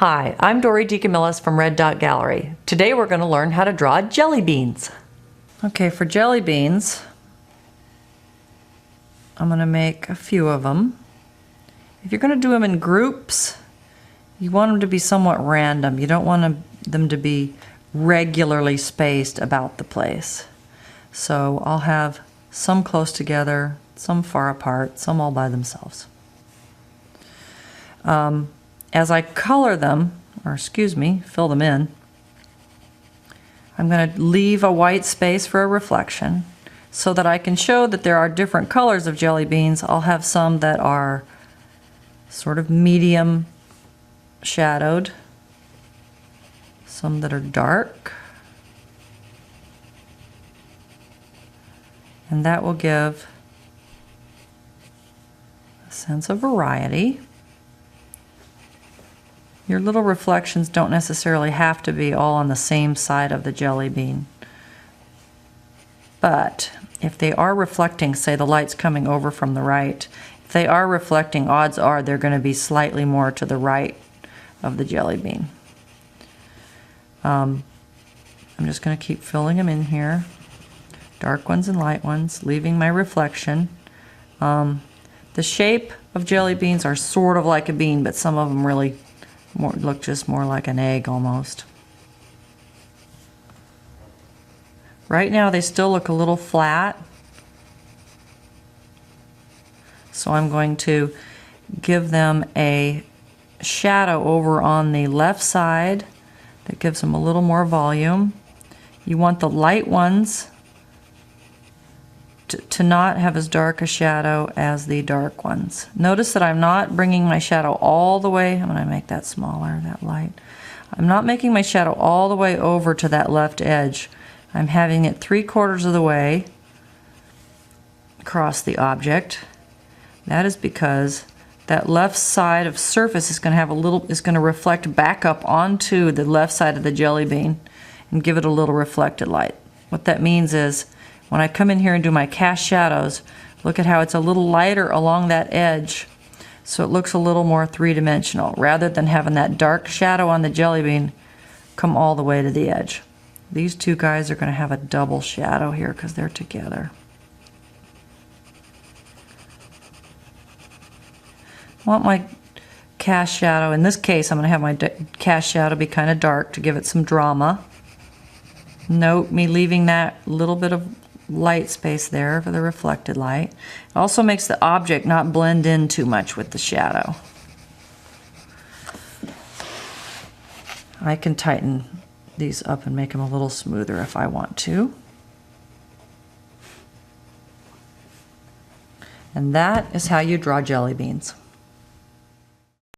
Hi, I'm Dory DeCamillis from Red Dot Gallery. Today we're going to learn how to draw jelly beans. Okay, for jelly beans, I'm going to make a few of them. If you're going to do them in groups, you want them to be somewhat random. You don't want them to be regularly spaced about the place. So I'll have some close together, some far apart, some all by themselves. As I color them, or excuse me, fill them in, I'm going to leave a white space for a reflection so that I can show that there are different colors of jelly beans. I'll have some that are sort of medium shadowed, some that are dark, and that will give a sense of variety. Your little reflections don't necessarily have to be all on the same side of the jelly bean. But if they are reflecting, say the light's coming over from the right, if they are reflecting, odds are they're going to be slightly more to the right of the jelly bean. I'm just going to keep filling them in here, dark ones and light ones, leaving my reflection. The shape of jelly beans are sort of like a bean, but some of them really look just more like an egg almost. Right now they still look a little flat, so I'm going to give them a shadow over on the left side that gives them a little more volume. You want the light ones to not have as dark a shadow as the dark ones. Notice that I'm not bringing my shadow all the way. I'm going to make that smaller, that light. I'm not making my shadow all the way over to that left edge. I'm having it 3/4 of the way across the object. That is because that left side of surface is going to reflect back up onto the left side of the jelly bean and give it a little reflected light. What that means is when I come in here and do my cast shadows, look at how it's a little lighter along that edge, so it looks a little more three-dimensional, rather than having that dark shadow on the jelly bean come all the way to the edge. These two guys are going to have a double shadow here because they're together. I want my cast shadow, in this case I'm going to have my cast shadow be kind of dark to give it some drama. Note me leaving that little bit of light space there for the reflected light. It also makes the object not blend in too much with the shadow. I can tighten these up and make them a little smoother if I want to. And that is how you draw jelly beans.